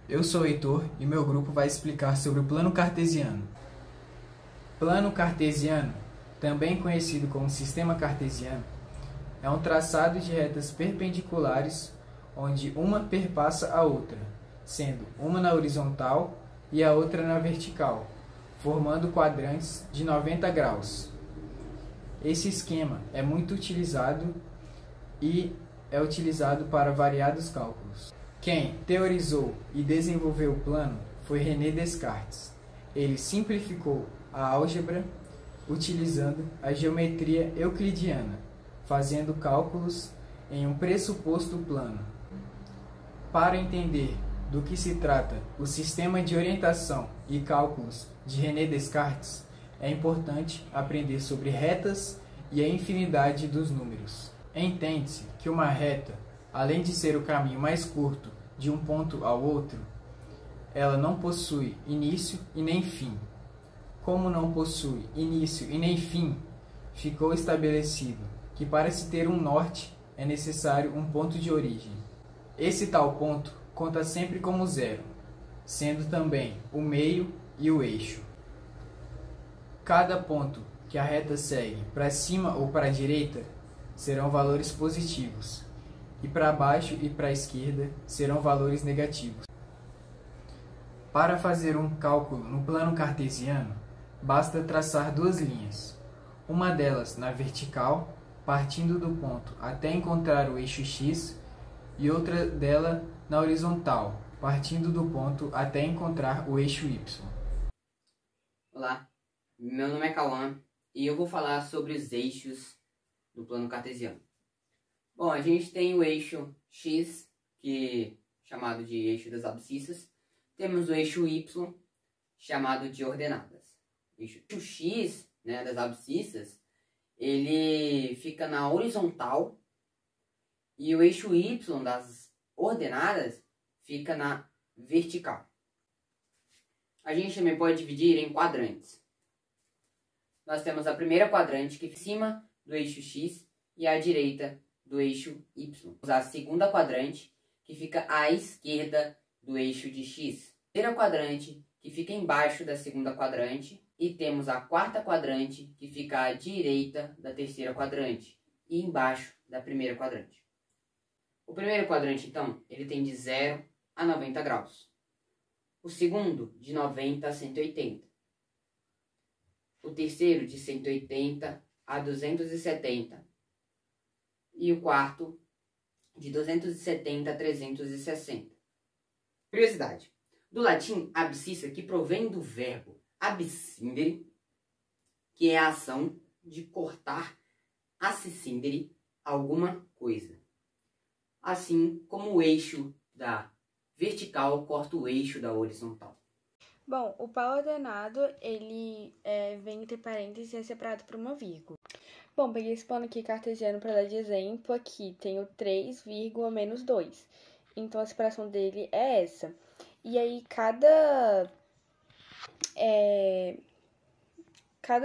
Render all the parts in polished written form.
Eu sou o Heitor e meu grupo vai explicar sobre o plano cartesiano. Plano cartesiano, também conhecido como sistema cartesiano, é um traçado de retas perpendiculares onde uma perpassa a outra, sendo uma na horizontal e a outra na vertical, formando quadrantes de 90 graus. Esse esquema é muito utilizado e é utilizado para variados cálculos. Quem teorizou e desenvolveu o plano foi René Descartes. Ele simplificou a álgebra utilizando a geometria euclidiana, fazendo cálculos em um pressuposto plano. Para entender do que se trata o sistema de orientação e cálculos de René Descartes, é importante aprender sobre retas e a infinidade dos números. Entende-se que uma reta, além de ser o caminho mais curto de um ponto ao outro, ela não possui início e nem fim. Como não possui início e nem fim, ficou estabelecido que para se ter um norte é necessário um ponto de origem. Esse tal ponto conta sempre como zero, sendo também o meio e o eixo. Cada ponto que a reta segue para cima ou para a direita serão valores positivos, e para baixo e para a esquerda serão valores negativos. Para fazer um cálculo no plano cartesiano, basta traçar duas linhas, uma delas na vertical, partindo do ponto até encontrar o eixo x, e outra dela na horizontal, partindo do ponto até encontrar o eixo y. Olá, meu nome é Cauã e eu vou falar sobre os eixos do plano cartesiano. Bom, a gente tem o eixo x, que é chamado de eixo das abscissas. Temos o eixo y, chamado de ordenadas. O eixo x, das abscissas, ele fica na horizontal e o eixo y das ordenadas fica na vertical. A gente também pode dividir em quadrantes. Nós temos a primeira quadrante que fica em cima do eixo x e à direita do eixo y. Temos a segunda quadrante que fica à esquerda do eixo de x. A terceira quadrante que fica embaixo da segunda quadrante. E temos a quarta quadrante que fica à direita da terceira quadrante e embaixo da primeira quadrante. O primeiro quadrante, então, ele tem de 0 a 90 graus. O segundo, de 90 a 180. O terceiro, de 180 a 270. E o quarto, de 270 a 360. Curiosidade. Do latim abscissa, que provém do verbo abscindere, que é a ação de cortar, acescindere, alguma coisa. Assim como o eixo da vertical corta o eixo da horizontal. Bom, o pau ordenado, ele vem entre parênteses e é separado por uma vírgula. Bom, peguei esse plano aqui cartesiano para dar de exemplo. Aqui tem o 3, menos 2. Então, a separação dele é essa. E aí, cada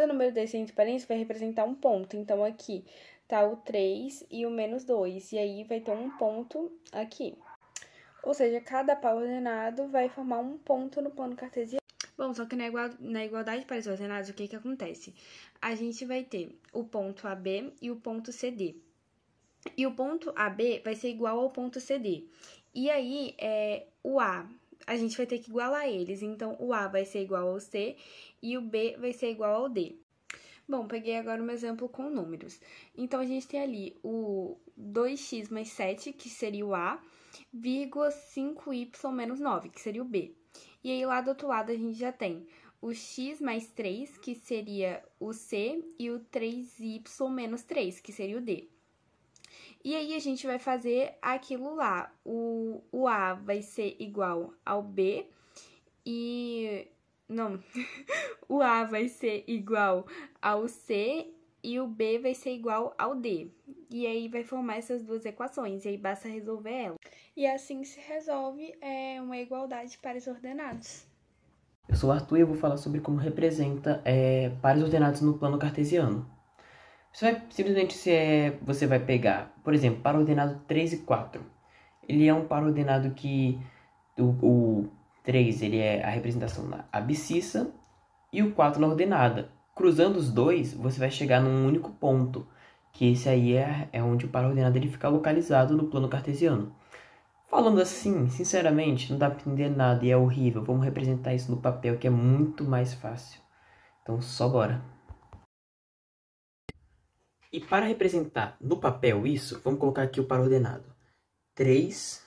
número desse entre parênteses vai representar um ponto. Então, aqui tá o 3 e o menos 2. E aí, vai ter um ponto aqui. Ou seja, cada pau ordenado vai formar um ponto no plano cartesiano. Bom, só que na igualdade para os ordenados, o que acontece? A gente vai ter o ponto AB e o ponto CD. E o ponto AB vai ser igual ao ponto CD. E aí, o A, a gente vai ter que igualar eles. Então, o A vai ser igual ao C e o B vai ser igual ao D. Bom, peguei agora um exemplo com números. Então, a gente tem ali o 2x mais 7, que seria o A, vírgula 5y menos 9, que seria o B. E aí, lá do outro lado, a gente já tem o x mais 3, que seria o C, e o 3y menos 3, que seria o D. E aí, a gente vai fazer aquilo lá. O A vai ser igual ao B e... Não, o A vai ser igual ao C e o B vai ser igual ao D. E aí, vai formar essas duas equações, e aí basta resolver elas. E assim se resolve uma igualdade para os ordenados. Eu sou o Arthur e eu vou falar sobre como representa pares ordenados no plano cartesiano. Você vai pegar, por exemplo, par ordenado 3 e 4. Ele é um par ordenado que o 3 ele é a representação na abscissa e o 4 na ordenada. Cruzando os dois, você vai chegar num único ponto, que esse aí é onde o par ordenado ele fica localizado no plano cartesiano. Falando assim, sinceramente, não dá para entender nada e é horrível. Vamos representar isso no papel, que é muito mais fácil. Então, só bora. E para representar no papel isso, vamos colocar aqui o par ordenado. 3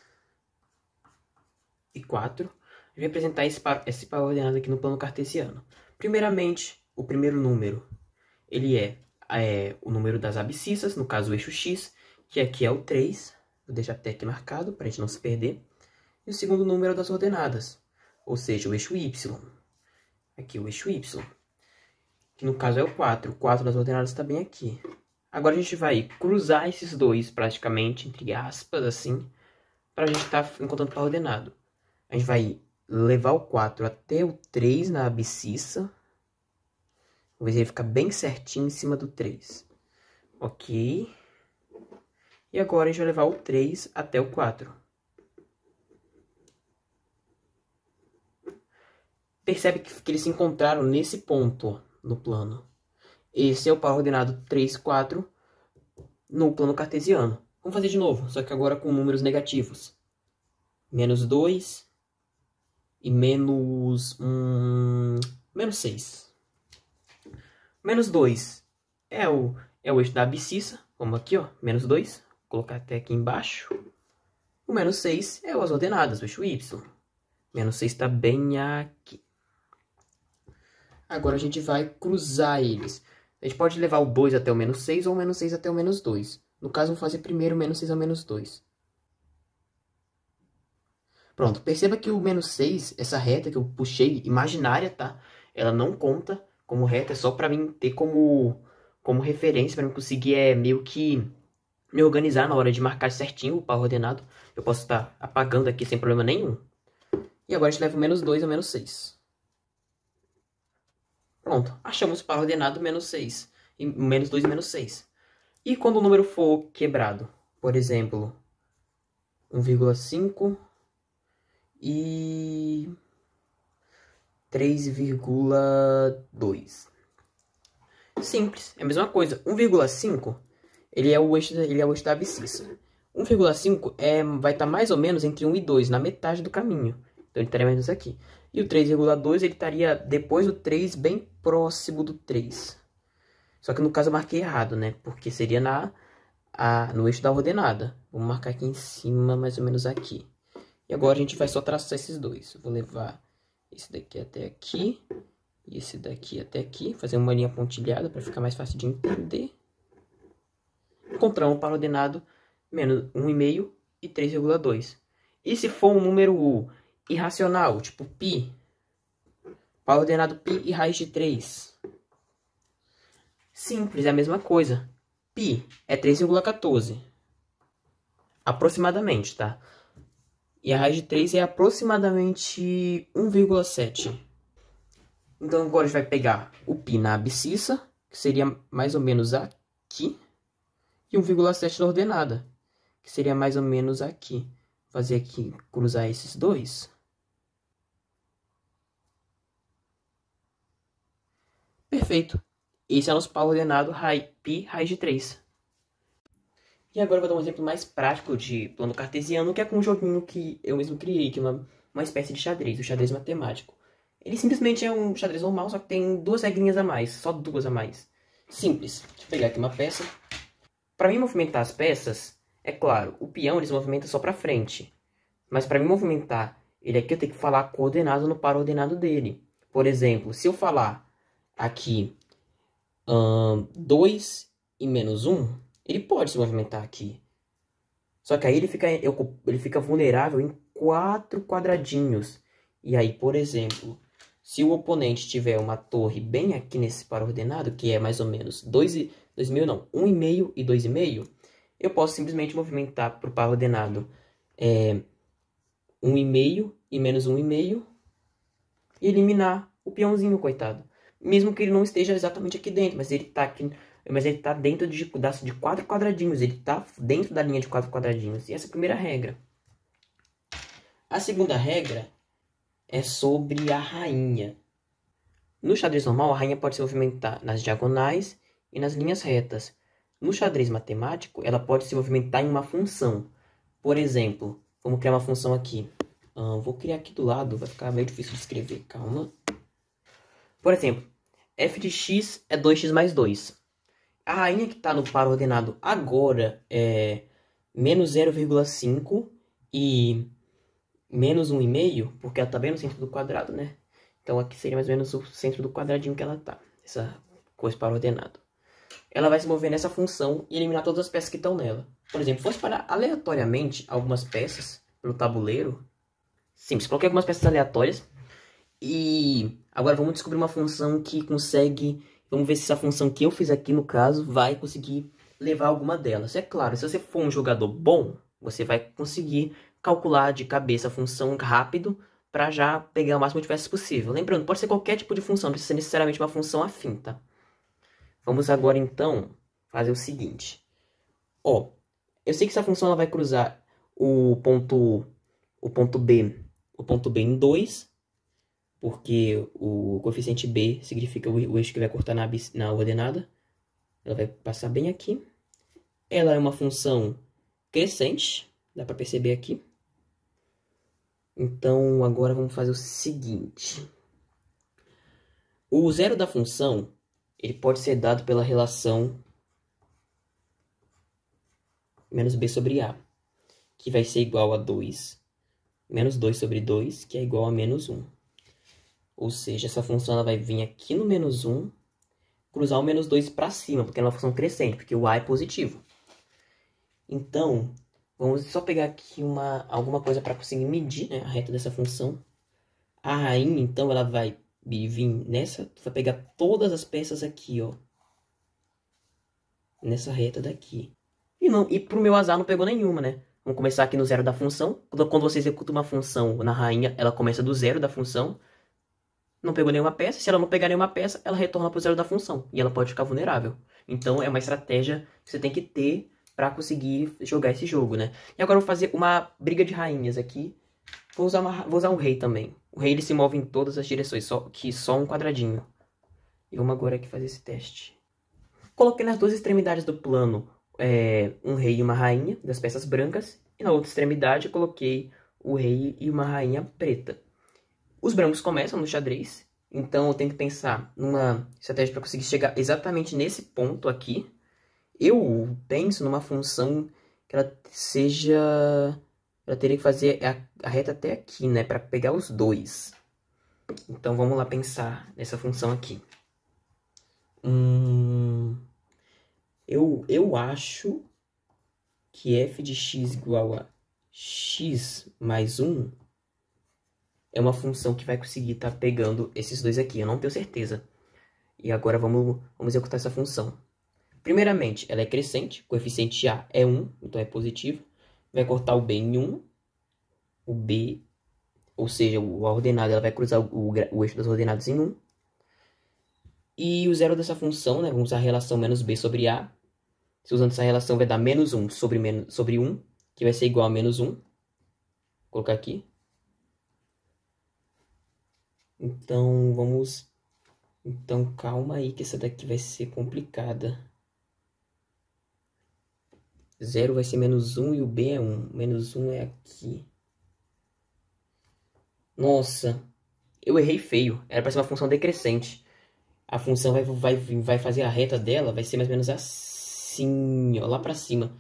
e 4. Vou representar esse par ordenado aqui no plano cartesiano. Primeiramente, o primeiro número, ele é o número das abscissas, no caso o eixo x, que aqui é o 3. Vou deixar até aqui marcado para a gente não se perder. E o segundo número das ordenadas, ou seja, o eixo y. Aqui o eixo y, que no caso é o 4. O 4 das ordenadas está bem aqui. Agora a gente vai cruzar esses dois praticamente, entre aspas, assim, para a gente estar encontrando o par ordenado. A gente vai levar o 4 até o 3 na abscissa. Vamos ver se ele fica bem certinho em cima do 3. Ok. E agora a gente vai levar o 3 até o 4. Percebe que eles se encontraram nesse ponto no plano. Esse é o par ordenado 3, 4 no plano cartesiano. Vamos fazer de novo, só que agora com números negativos. Menos 2 e menos 6. Menos 2 é o eixo da abscissa. Vamos aqui, ó, menos 2. Vou colocar até aqui embaixo. O menos 6 é as ordenadas, o eixo y. Menos 6 está bem aqui. Agora a gente vai cruzar eles. A gente pode levar o 2 até o menos 6 ou o menos 6 até o menos 2. No caso, vamos fazer primeiro o menos 6 ao menos 2. Pronto, perceba que o menos 6, essa reta que eu puxei, imaginária, tá? Ela não conta como reta, é só para mim ter como referência, para mim conseguir meio que me organizar na hora de marcar certinho o par ordenado. Eu posso estar apagando aqui sem problema nenhum. E agora a gente leva o menos 2 ao menos 6. Pronto, achamos o par ordenado menos 6. E menos 2 e menos 6. E quando o número for quebrado? Por exemplo, 1,5 e 3,2. Simples, é a mesma coisa. 1,5 ele é o eixo da abscissa. 1,5 vai estar mais ou menos entre 1 e 2, na metade do caminho. Então ele estaria menos aqui. E o 3,2 ele estaria depois do 3, bem próximo do 3. Só que no caso eu marquei errado, né? Porque seria no eixo da ordenada. Vamos marcar aqui em cima, mais ou menos aqui. E agora a gente vai só traçar esses dois. Eu vou levar esse daqui até aqui. E esse daqui até aqui. Fazer uma linha pontilhada para ficar mais fácil de entender. Encontramos o par ordenado menos 1,5 e 3,2. E se for um número irracional, tipo π, par ordenado π e raiz de 3. Simples, é a mesma coisa. Π é 3,14. Aproximadamente, tá? E a raiz de 3 é aproximadamente 1,7. Então agora a gente vai pegar o π na abscissa, que seria mais ou menos aqui. E 1,7 na ordenada, que seria mais ou menos aqui. Vou fazer aqui, cruzar esses dois. Perfeito. Esse é o nosso par ordenado π raiz de 3. E agora eu vou dar um exemplo mais prático de plano cartesiano, que é com um joguinho que eu mesmo criei, que é uma espécie de xadrez, o xadrez matemático. Ele simplesmente é um xadrez normal, só que tem duas regrinhas a mais, só duas a mais. Simples. Deixa eu pegar aqui uma peça. Para mim movimentar as peças, é claro, o peão ele se movimenta só para frente. Mas para mim movimentar ele aqui, eu tenho que falar a coordenada no par ordenado dele. Por exemplo, se eu falar aqui 2 e menos 1, ele pode se movimentar aqui. Só que aí ele fica vulnerável em 4 quadradinhos. E aí, por exemplo, se o oponente tiver uma torre bem aqui nesse par ordenado, que é mais ou menos 1,5 e 2,5, eu posso simplesmente movimentar para o par ordenado 1,5 e menos 1,5 e eliminar o peãozinho, coitado. Mesmo que ele não esteja exatamente aqui dentro, mas ele está aqui, dentro de 4 quadradinhos, ele está dentro da linha de 4 quadradinhos. E essa é a primeira regra. A segunda regra é sobre a rainha. No xadrez normal, a rainha pode se movimentar nas diagonais e nas linhas retas. No xadrez matemático, ela pode se movimentar em uma função. Por exemplo, vamos criar uma função aqui. Vou criar aqui do lado, vai ficar meio difícil de escrever, calma. Por exemplo, f de x é 2x mais 2. A rainha que está no par ordenado agora é menos 0,5 e menos 1,5, porque ela está bem no centro do quadrado, né? Então aqui seria mais ou menos o centro do quadradinho que ela está, essa coisa par ordenado. Ela vai se mover nessa função e eliminar todas as peças que estão nela. Por exemplo, se fosse parar aleatoriamente algumas peças pelo tabuleiro, simples, coloquei algumas peças aleatórias e agora vamos descobrir uma função que consegue, vamos ver se essa função que eu fiz aqui no caso vai conseguir levar alguma delas. É claro, se você for um jogador bom, você vai conseguir calcular de cabeça a função rápido para já pegar o máximo de peças possível. Lembrando, pode ser qualquer tipo de função, não precisa ser necessariamente uma função afim, tá? Vamos agora então fazer o seguinte. Eu sei que essa função ela vai cruzar o ponto B em 2, porque o coeficiente B significa o eixo que vai cortar na ordenada. Ela vai passar bem aqui. Ela é uma função crescente, dá para perceber aqui. Então, agora vamos fazer o seguinte. O zero da função, ele pode ser dado pela relação menos b sobre a, que vai ser igual a 2, menos 2 sobre 2, que é igual a menos 1. Ou seja, essa função ela vai vir aqui no menos 1, cruzar o menos 2 para cima, porque é uma função crescente, porque o a é positivo. Então, vamos só pegar aqui alguma coisa para conseguir medir, né, a reta dessa função. A rainha, então, ela vai vir nessa, vai pegar todas as peças aqui, ó, nessa reta daqui. E pro meu azar não pegou nenhuma, né? Vamos começar aqui no zero da função. Quando você executa uma função na rainha, ela começa do zero da função. Não pegou nenhuma peça. Se ela não pegar nenhuma peça, ela retorna pro zero da função. E ela pode ficar vulnerável. Então é uma estratégia que você tem que ter para conseguir jogar esse jogo, né? E agora eu vou fazer uma briga de rainhas aqui. Vou usar um rei também. O rei ele se move em todas as direções, só um quadradinho. E vamos agora aqui fazer esse teste. Coloquei nas duas extremidades do plano um rei e uma rainha das peças brancas. E na outra extremidade eu coloquei o rei e uma rainha preta. Os brancos começam no xadrez. Então eu tenho que pensar numa estratégia para conseguir chegar exatamente nesse ponto aqui. Eu penso numa função que ela seja... Ela teria que fazer a reta até aqui, né? Para pegar os dois. Então vamos lá pensar nessa função aqui. Eu acho que f de x igual a x mais 1 é uma função que vai conseguir estar pegando esses dois aqui. Eu não tenho certeza. E agora vamos executar essa função. Primeiramente, ela é crescente. O coeficiente a é 1, então é positivo. Vai cortar o b em 1. O b, ou seja, a ordenada, ela vai cruzar o eixo das ordenadas em 1. E o zero dessa função, né? Vamos usar a relação menos b sobre a. Se usando essa relação vai dar menos 1 sobre 1, que vai ser igual a menos 1. Vou colocar aqui. Então, Então, calma aí que essa daqui vai ser complicada. 0 vai ser menos 1 e o b é 1. Menos 1 é aqui. Nossa, eu errei feio. Era para ser uma função decrescente. A função vai fazer a reta dela, vai ser mais ou menos assim, ó, lá para cima.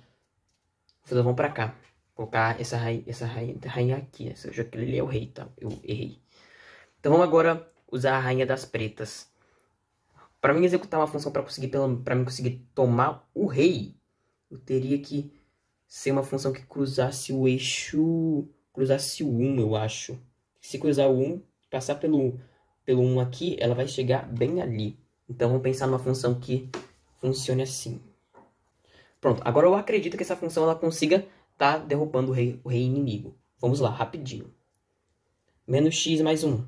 Vamos para cá. Vou colocar essa rainha aqui. Já que ele é o rei, tá? Eu errei. Então vamos agora usar a rainha das pretas. Para mim executar uma função para mim conseguir tomar o rei, eu teria que ser uma função que cruzasse o eixo, cruzasse o 1, eu acho. Se cruzar o 1, passar pelo 1 aqui, ela vai chegar bem ali. Então vamos pensar numa função que funcione assim. Pronto, agora eu acredito que essa função ela consiga estar derrubando o rei inimigo. Vamos lá, rapidinho. Menos x mais 1.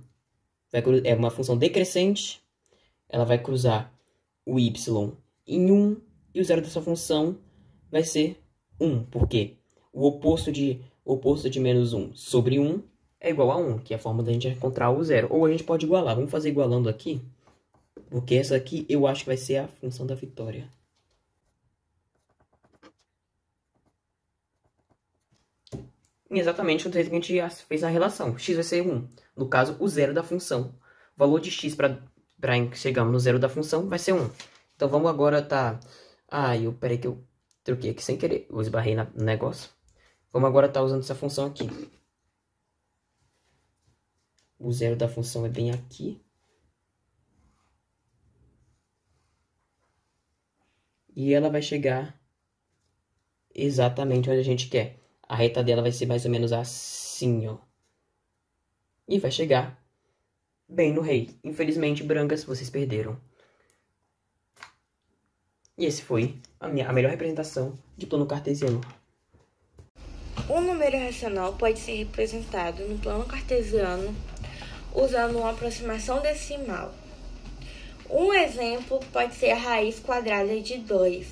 É uma função decrescente. Ela vai cruzar o y em 1. E o zero dessa função vai ser 1. Por quê? O oposto de menos 1 sobre 1 é igual a 1, que é a forma da gente encontrar o zero. Ou a gente pode igualar. Vamos fazer igualando aqui, porque essa aqui eu acho que vai ser a função da vitória. Exatamente o jeito que a gente fez a relação. X vai ser 1. No caso, o zero da função. O valor de x para chegarmos no zero da função vai ser 1. Então vamos agora peraí que eu troquei aqui sem querer. Eu esbarrei no negócio. Vamos agora estar usando essa função aqui. O zero da função é bem aqui. E ela vai chegar exatamente onde a gente quer. A reta dela vai ser mais ou menos assim, ó. E vai chegar bem no rei. Infelizmente, brancas, vocês perderam. E esse foi a melhor representação de plano cartesiano. Um número racional pode ser representado no plano cartesiano usando uma aproximação decimal. Um exemplo pode ser a raiz quadrada de 2,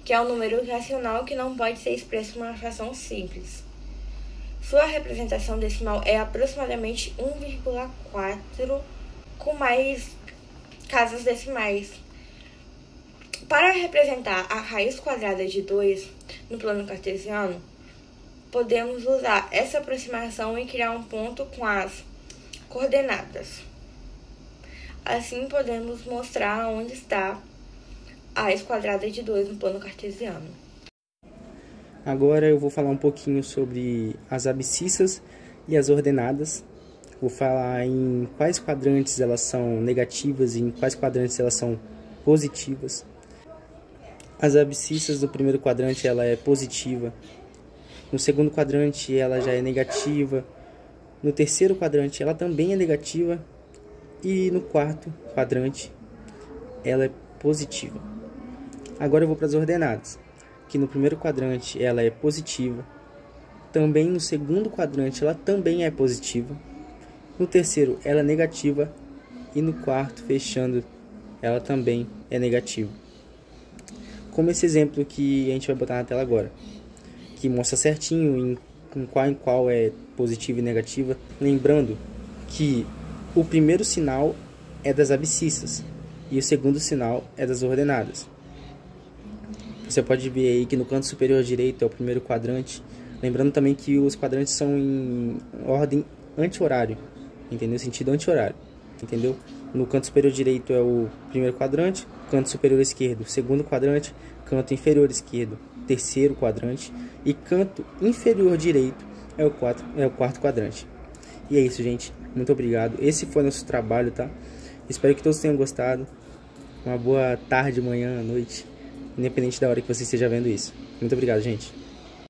que é um número racional que não pode ser expresso em uma fração simples. Sua representação decimal é aproximadamente 1,4 com mais casas decimais. Para representar a raiz quadrada de 2 no plano cartesiano, podemos usar essa aproximação e criar um ponto com as coordenadas. Assim, podemos mostrar onde está a raiz quadrada de 2 no plano cartesiano. Agora eu vou falar um pouquinho sobre as abscissas e as ordenadas. Vou falar em quais quadrantes elas são negativas e em quais quadrantes elas são positivas. As abscissas do primeiro quadrante ela é positiva. No segundo quadrante ela já é negativa. No terceiro quadrante ela também é negativa. E no quarto quadrante ela é positiva. Agora eu vou para as ordenadas. Que no primeiro quadrante ela é positiva. Também no segundo quadrante ela também é positiva. No terceiro ela é negativa. E no quarto, fechando, ela também é negativa. Como esse exemplo que a gente vai botar na tela agora, que mostra certinho em qual é positiva e negativa. Lembrando que o primeiro sinal é das abscissas e o segundo sinal é das ordenadas. Você pode ver aí que no canto superior direito é o primeiro quadrante. Lembrando também que os quadrantes são em ordem anti-horário, entendeu? Sentido anti-horário, entendeu? No canto superior direito é o primeiro quadrante, canto superior esquerdo, segundo quadrante, canto inferior esquerdo, terceiro quadrante e canto inferior direito é o quarto quadrante. E é isso, gente. Muito obrigado. Esse foi nosso trabalho, tá? Espero que todos tenham gostado. Uma boa tarde, manhã, noite, independente da hora que você esteja vendo isso. Muito obrigado, gente.